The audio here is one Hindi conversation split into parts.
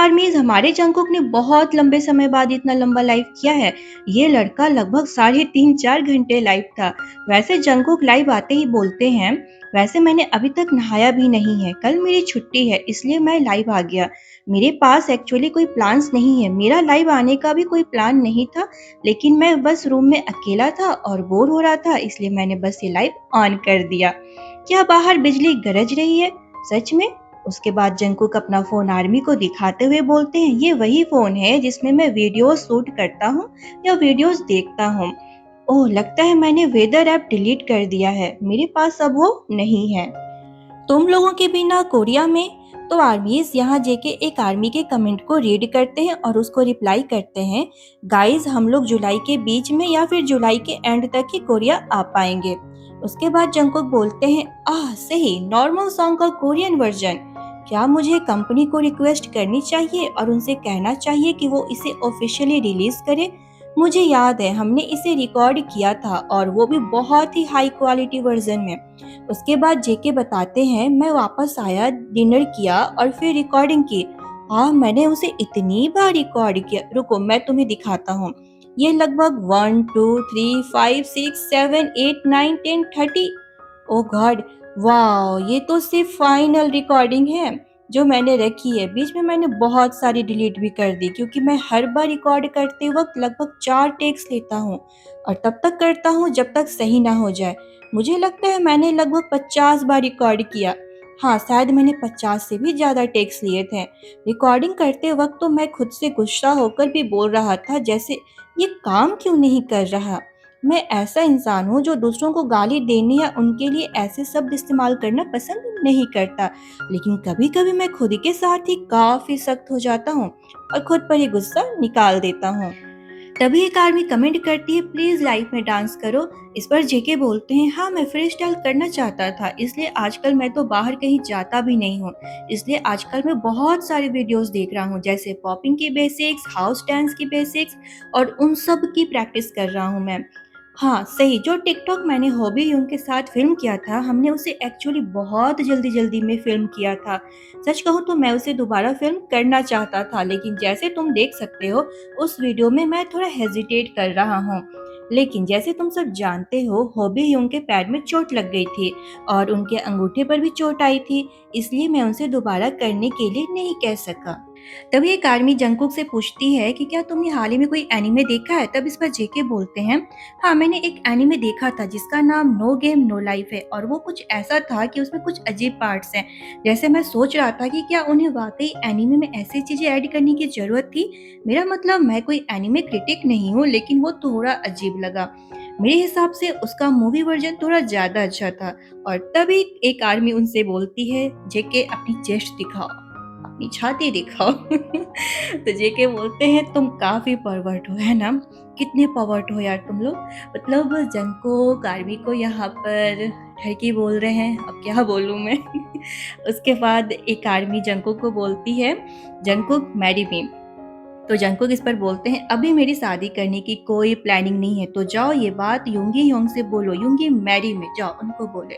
आर्मीज हमारे जंगकुक ने बहुत लंबे समय बाद इतना लंबा लाइव किया है। ये लड़का लगभग 3.5-4 घंटे लाइव था। वैसे जंगकुक लाइव आते ही बोलते हैं, वैसे मैंने अभी तक नहाया भी नहीं है, कल मेरी छुट्टी है इसलिए मैं लाइव आ गया। मेरे पास एक्चुअली कोई प्लान्स नहीं है, मेरा लाइव आने का भी कोई प्लान नहीं था, लेकिन मैं बस रूम में अकेला था और बोर हो रहा था, इसलिए मैंने बस ये लाइव ऑन कर दिया। क्या बाहर बिजली गरज रही है? सच में? उसके बाद जंगकुक अपना फोन आर्मी को दिखाते हुए बोलते हैं, ये वही फोन है जिसमें मैं वीडियो शूट करता हूँ या वीडियोस देखता हूँ। ओह, लगता है मैंने वेदर ऐप डिलीट कर दिया है, मेरे पास अब वो नहीं है। तुम लोगों के बिना कोरिया में। तो आर्मीज यहाँ जेके एक आर्मी के कमेंट को रीड करते हैं और उसको रिप्लाई करते हैं, गाइस हम लोग जुलाई के बीच में या फिर जुलाई के एंड तक ही कोरिया आ पाएंगे। उसके बाद जंगकुक बोलते हैं, आह सही, नॉर्मल सॉन्ग का कोरियन वर्जन। क्या मुझे कंपनी को रिक्वेस्ट करनी चाहिए और उनसे कहना चाहिए कि वो इसे ऑफिशियली रिलीज करे? मुझे याद है हमने इसे रिकॉर्ड किया था और वो भी बहुत ही हाई क्वालिटी वर्जन में। उसके बाद जेके बताते हैं, मैं वापस आया, डिनर किया और फिर रिकॉर्डिंग की। हाँ, मैंने उसे इतनी बार रिकॉर्ड किया, रुको मैं तुम्हें दिखाता हूँ। ये लगभग 1 2 3 5 6 7 8 9 10 30। ओ गॉड, वाह, ये तो सिर्फ फाइनल रिकॉर्डिंग है जो मैंने रखी है। बीच में मैंने बहुत सारी डिलीट भी कर दी क्योंकि मैं हर बार रिकॉर्ड करते वक्त लगभग 4 टेक्स लेता हूँ और तब तक करता हूँ जब तक सही ना हो जाए। मुझे लगता है मैंने लगभग 50 बार रिकॉर्ड किया। हाँ, शायद मैंने 50 से भी ज़्यादा टेक्स लिए थे। रिकॉर्डिंग करते वक्त तो मैं खुद से गुस्सा होकर भी बोल रहा था, जैसे ये काम क्यों नहीं कर रहा। मैं ऐसा इंसान हूँ जो दूसरों को गाली देने या उनके लिए ऐसे शब्द इस्तेमाल करना पसंद नहीं करता, लेकिन कभी कभी मैं खुद के साथ ही काफी सख्त हो जाता हूँ और खुद पर ही गुस्सा निकाल देता हूँ। तभी एक आर्मी कमेंट करती है, प्लीज लाइफ में डांस करो। इस पर जेके बोलते हैं, हाँ मैं फ्री स्टाइल करना चाहता था, इसलिए आजकल मैं तो बाहर कहीं जाता भी नहीं हूँ, इसलिए आजकल मैं बहुत सारे वीडियोस देख रहा हूँ, जैसे पॉपिंग की बेसिक्स, हाउस डांस की बेसिक्स, और उन सब की प्रैक्टिस कर रहा हूँ मैं। हाँ सही, जो टिकटॉक मैंने हॉबी यूं के साथ फिल्म किया था, हमने उसे एक्चुअली बहुत जल्दी जल्दी में फिल्म किया था। सच कहूँ तो मैं उसे दोबारा फिल्म करना चाहता था, लेकिन जैसे तुम देख सकते हो उस वीडियो में मैं थोड़ा हेजिटेट कर रहा हूँ। लेकिन जैसे तुम सब जानते हो, हॉबी यूं के पैर में चोट लग गई थी और उनके अंगूठे पर भी चोट आई थी, इसलिए मैं उनसे दोबारा करने के लिए नहीं कह सका। तभी एक आर्मी जंगकुक से पूछती है कि क्या तुमने हाल ही में कोई एनिमे देखा है? तब इस पर जेके बोलते हैं, हाँ मैंने एक एनिमे देखा था जिसका नाम नो गेम नो लाइफ है, और वो कुछ ऐसा था कि उसमें कुछ अजीब पार्ट्स हैं। जैसे मैं सोच रहा था कि क्या उन्हें वाकई एनिमे में ऐसी चीजें ऐड करने की जरूरत थी। मेरा मतलब मैं कोई एनिमे क्रिटिक नहीं हूँ, लेकिन वो थोड़ा अजीब लगा। मेरे हिसाब से उसका मूवी वर्जन थोड़ा ज्यादा अच्छा था। और तभी एक आर्मी उनसे बोलती है, जेके अपनी चेस्ट दिखाओ, अपनी छाती दिखाओ। तो जेके बोलते हैं, तुम काफी परवर्ट हो, है ना? कितने परवर्ट हो यार तुम लोग। मतलब जंको आर्मी को यहाँ पर ठरकी बोल रहे हैं, अब क्या बोलूँ मैं। उसके बाद एक आर्मी जंको को बोलती है, जंको मैरी मी। तो जंकुक इस पर बोलते हैं, अभी मेरी शादी करने की कोई प्लानिंग नहीं है, तो जाओ ये बात यूंगी योंग से बोलो, यूंगी मैरी में जाओ उनको बोले।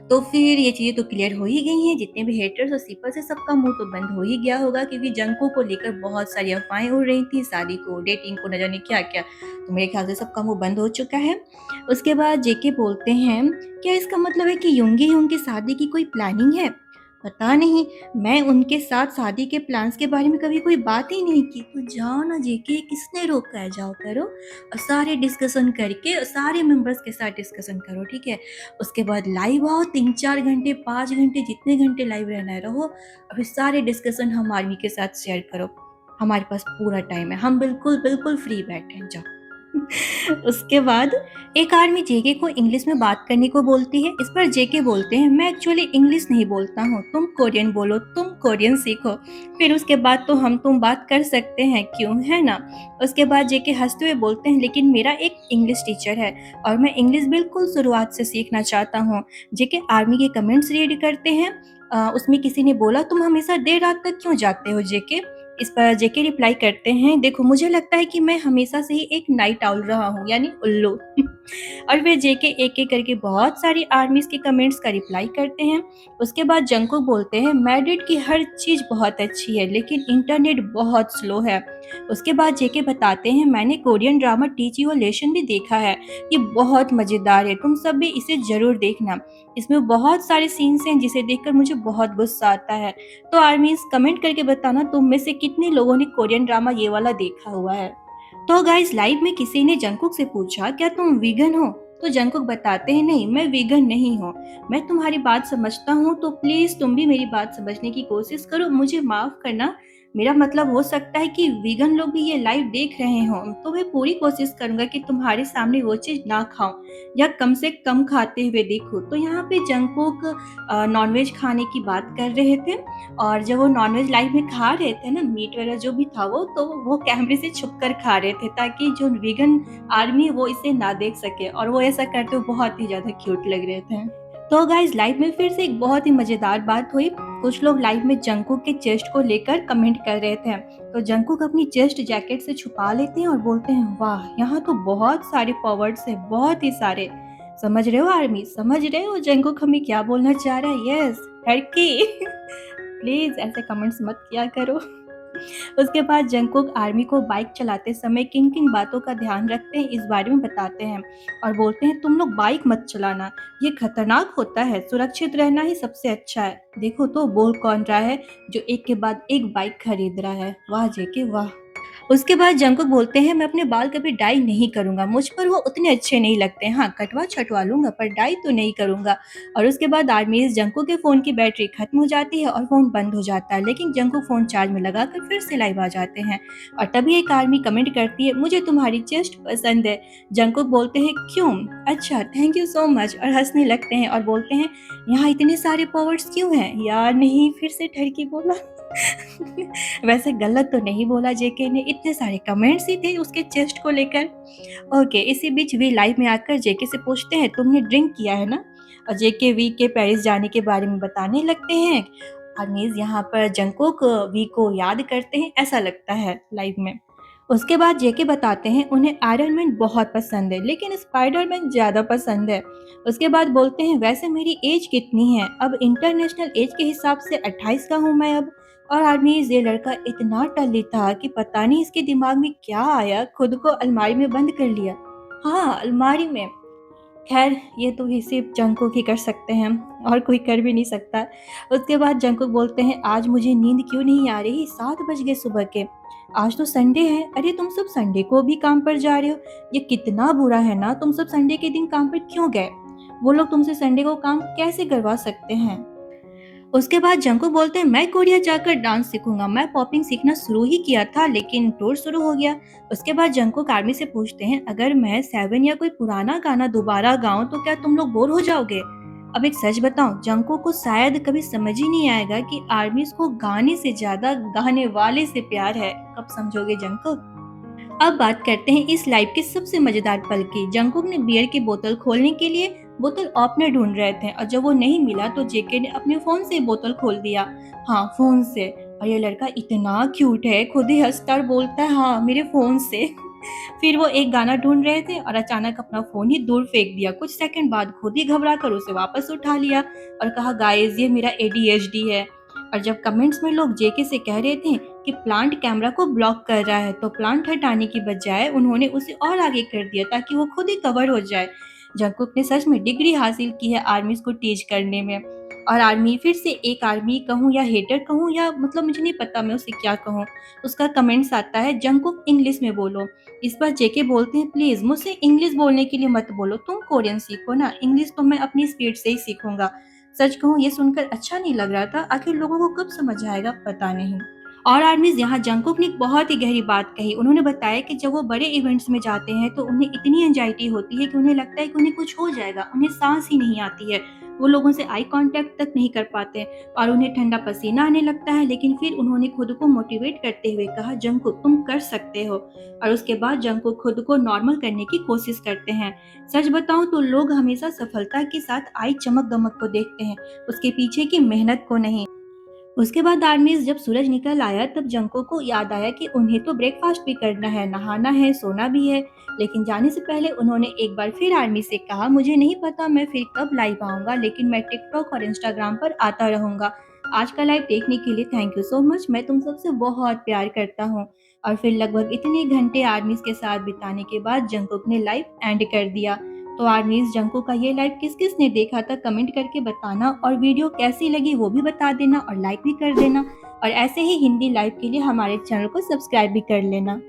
तो फिर ये चीजें तो क्लियर हो ही गई हैं, जितने भी हेटर्स और सीपर्स है सबका मुंह तो बंद हो ही गया होगा, क्योंकि जंको को लेकर बहुत सारी अफवाहें उड़ रही थी, शादी को, डेटिंग को, न जाने क्या क्या। तो मेरे ख्याल से सबका मुंह बंद हो चुका है। उसके बाद जेके बोलते हैं, क्या इसका मतलब है कि यूंगी योंग की शादी की कोई प्लानिंग है? पता नहीं, मैं उनके साथ शादी के प्लान्स के बारे में कभी कोई बात ही नहीं की। तो जाओ ना जेके, किसने रोका है, जाओ करो और सारे डिस्कशन करके सारे मेंबर्स के साथ डिस्कशन करो, ठीक है? उसके बाद लाइव आओ, 3 4 घंटे 5 घंटे जितने घंटे लाइव रहना है रहो, और फिर सारे डिस्कशन हम आर्मी के साथ शेयर करो। हमारे पास पूरा टाइम है, हम बिल्कुल बिल्कुल फ्री बैठे हैं, जाओ। उसके बाद एक आर्मी जेके को इंग्लिश में बात करने को बोलती है। इस पर जेके बोलते हैं, मैं एक्चुअली इंग्लिश नहीं बोलता हूँ, तुम कोरियन बोलो, तुम कोरियन सीखो, फिर उसके बाद तो हम तुम बात कर सकते हैं, क्यों, है ना? उसके बाद जेके हंसते हुए बोलते हैं, लेकिन मेरा एक इंग्लिश टीचर है और मैं इंग्लिश बिल्कुल शुरुआत से सीखना चाहता हूँ। जेके आर्मी के कमेंट्स रीड करते हैं। उसमें किसी ने बोला, तुम हमेशा देर रात तक क्यों जाते हो जेके? इस पर जेके रिप्लाई करते हैं, देखो मुझे लगता है कि मैं हमेशा से ही एक नाइट आउल रहा हूँ, यानी उल्लू। और फिर जेके एक एक करके बहुत सारी आर्मीज के कमेंट्स का रिप्लाई करते हैं। उसके बाद जंकुक बोलते हैं, मैड्रिड की हर चीज बहुत अच्छी है लेकिन इंटरनेट बहुत स्लो है। उसके बाद जेके बताते हैं, मैंने Korean drama teach you a lesson भी देखा है, ये बहुत मजेदार है, तुम सब भी इसे जरूर देखना। इसमें बहुत सारे सीन्स हैं जिसे देखकर मुझे बहुत गुस्सा आता है। तो आर्मीज कमेंट करके बताना तुम में से कितने लोगों ने कोरियन ड्रामा ये वाला देखा हुआ है। तो गाइस लाइव में किसी ने जंकुक से पूछा, क्या तुम वीगन हो? तो जंकुक बताते हैं, नहीं मैं वीगन नहीं हूँ, मैं तुम्हारी बात समझता हूँ, तो प्लीज तुम भी मेरी बात समझने की कोशिश करो, मुझे माफ करना। मेरा मतलब हो सकता है कि वीगन लोग भी ये लाइव देख रहे हों, तो मैं पूरी कोशिश करूंगा कि तुम्हारे सामने वो चीज ना खाऊं या कम से कम खाते हुए देखूं। तो यहाँ पे जंकुक नॉनवेज खाने की बात कर रहे थे, और जब वो नॉनवेज लाइव में खा रहे थे ना, मीट वगैरह जो भी था वो, तो वो कैमरे से छुप कर खा रहे थे ताकि जो वीगन आर्मी वो इसे ना देख सके, और वो ऐसा करते हुए बहुत ही ज्यादा क्यूट लग रहे थे। तो गाइज लाइव में फिर से एक बहुत ही मजेदार बात हुई। कुछ लोग लाइव में जंकुक के चेस्ट को लेकर कमेंट कर रहे थे, तो जंकुक अपनी चेस्ट जैकेट से छुपा लेते हैं और बोलते हैं, वाह यहाँ तो बहुत सारे पावर्ड्स है, बहुत ही सारे। समझ रहे हो आर्मी, समझ रहे हो जंकुक हमें क्या बोलना चाह रहा है? यस हड़की। प्लीज ऐसे कमेंट्स मत किया करो। उसके बाद जंकुक आर्मी को बाइक चलाते समय किन किन बातों का ध्यान रखते हैं इस बारे में बताते हैं, और बोलते हैं, तुम लोग बाइक मत चलाना, ये खतरनाक होता है, सुरक्षित रहना ही सबसे अच्छा है। देखो तो बोल कौन रहा है जो एक के बाद एक बाइक खरीद रहा है, वाह जेके वाह। उसके बाद जंकुक बोलते हैं, मैं अपने बाल कभी डाई नहीं करूंगा, मुझ पर वो उतने अच्छे नहीं लगते, हाँ कटवा छटवा लूंगा पर डाई तो नहीं करूंगा। और उसके बाद आर्मीज जंकुक के फोन की बैटरी खत्म हो जाती है और फोन बंद हो जाता है, लेकिन जंकुक फोन चार्ज में लगाकर फिर से लाइव आ जाते हैं। और तभी एक आर्मी कमेंट करती है, मुझे तुम्हारी चेस्ट पसंद है। जंकुक बोलते हैं, क्यों? अच्छा थैंक यू सो मच, और हंसने लगते हैं और बोलते हैं, यहाँ इतने सारे पावर्स क्यों हैं? यार नहीं, फिर से ठरकी बोला। वैसे गलत तो नहीं बोला जेके ने, इतने सारे कमेंट्स ही थे उसके चेस्ट को लेकर। ओके, इसी बीच वी लाइव में आकर जेके से पूछते हैं, तुमने ड्रिंक किया है ना? और जेके वी के पेरिस जाने के बारे में बताने लगते हैं। अनीज यहाँ पर जंकुक वी को याद करते हैं, ऐसा लगता है लाइव में। उसके बाद जेके बताते हैं, उन्हें आयरन मैन बहुत पसंद है लेकिन स्पाइडरमैन ज्यादा पसंद है। उसके बाद बोलते हैं, वैसे मेरी एज कितनी है? अब इंटरनेशनल एज के हिसाब से 28 का हूँ मैं अब। और आदमी, ये लड़का इतना टल्ली था कि पता नहीं इसके दिमाग में क्या आया, खुद को अलमारी में बंद कर लिया। हाँ अलमारी में। खैर ये तो ही सिर्फ जंकुक ही कर सकते हैं, और कोई कर भी नहीं सकता। उसके बाद जंकुक बोलते हैं, आज मुझे नींद क्यों नहीं आ रही, 7 बज गए सुबह के, आज तो संडे है। अरे तुम सब संडे को भी काम पर जा रहे हो, ये कितना बुरा है ना, तुम सब संडे के दिन काम पर क्यों गए? वो लोग तुमसे संडे को काम कैसे करवा सकते हैं? उसके बाद जंकुक बोलते हैं, मैं कोरिया जाकर डांस सीखूंगा, मैं पॉपिंग सीखना शुरू ही किया था लेकिन टूर शुरू हो गया। उसके बाद जंकुक आर्मी से पूछते हैं, अगर मैं 7 या कोई पुराना गाना दोबारा गाऊं तो क्या तुम लोग बोर हो जाओगे? अब एक सच बताऊं, जंकुक को शायद कभी समझ ही नहीं आएगा कि आर्मीज को गाने से ज्यादा गाने वाले से प्यार है। कब समझोगे जंकुक? अब बात करते हैं इस लाइव के सबसे मजेदार पल की। जंकुक ने बियर की बोतल खोलने के लिए बोतल ओपनर ढूंढ रहे थे, और जब वो नहीं मिला तो जेके ने अपने फोन से बोतल खोल दिया। हाँ फोन से। और ये लड़का इतना क्यूट है, खुद ही हंसता और बोलता है, हाँ मेरे फोन से। फिर वो एक गाना ढूंढ रहे थे और अचानक अपना फोन ही दूर फेंक दिया। कुछ सेकंड बाद खुद ही घबरा कर उसे वापस उठा लिया और कहा, गाइस ये मेरा एडीएचडी है। और जब कमेंट्स में लोग जेके से कह रहे थे कि प्लांट कैमरा को ब्लॉक कर रहा है, तो प्लांट हटाने की बजाय उन्होंने उसे और आगे कर दिया ताकि वो खुद ही कवर हो जाए। जंकुक ने सच में डिग्री हासिल की है आर्मीज को टीच करने में। और आर्मी, फिर से एक आर्मी कहूँ या हेटर कहूँ, या मतलब मुझे नहीं पता मैं उसे क्या कहूँ, उसका कमेंट्स आता है, जंकुक इंग्लिश में बोलो। इस पर जेके बोलते हैं, प्लीज मुझसे इंग्लिश बोलने के लिए मत बोलो, तुम कोरियन सीखो ना, इंग्लिश तो मैं अपनी स्पीड से ही सीखूंगा। सच कहूँ ये सुनकर अच्छा नहीं लग रहा था, आखिर लोगों को कब समझ आएगा पता नहीं। और आर्मीज, यहाँ जंकुक ने एक बहुत ही गहरी बात कही। उन्होंने बताया कि जब वो बड़े इवेंट्स में जाते हैं तो उन्हें इतनी एंजाइटी होती है कि उन्हें लगता है कि उन्हें कुछ हो जाएगा, उन्हें सांस ही नहीं आती है, वो लोगों से आई कांटेक्ट तक नहीं कर पाते और उन्हें ठंडा पसीना आने लगता है। लेकिन फिर उन्होंने खुद को मोटिवेट करते हुए कहा, जंकुक तुम कर सकते हो। और उसके बाद जंकुक खुद को नॉर्मल करने की कोशिश करते हैं। सच बताऊं तो लोग हमेशा सफलता के साथ आई चमक दमक को देखते हैं, उसके पीछे की मेहनत को नहीं। उसके बाद आर्मीज जब सूरज निकल आया तब जंको को याद आया कि उन्हें तो ब्रेकफास्ट भी करना है, नहाना है, सोना भी है। लेकिन जाने से पहले उन्होंने एक बार फिर आर्मी से कहा, मुझे नहीं पता मैं फिर कब लाइव आऊंगा, लेकिन मैं टिकटॉक और इंस्टाग्राम पर आता रहूंगा। आज का लाइव देखने के लिए थैंक यू सो मच। मैं तुम सबसे बहुत प्यार करता हूँ। और फिर लगभग इतने घंटे आर्मीज के साथ बिताने के बाद जंकुक ने लाइव एंड कर दिया। तो आर्मीज जंकुक का ये लाइव किस किस ने देखा था कमेंट करके बताना, और वीडियो कैसी लगी वो भी बता देना और लाइक भी कर देना। और ऐसे ही हिंदी लाइव के लिए हमारे चैनल को सब्सक्राइब भी कर लेना।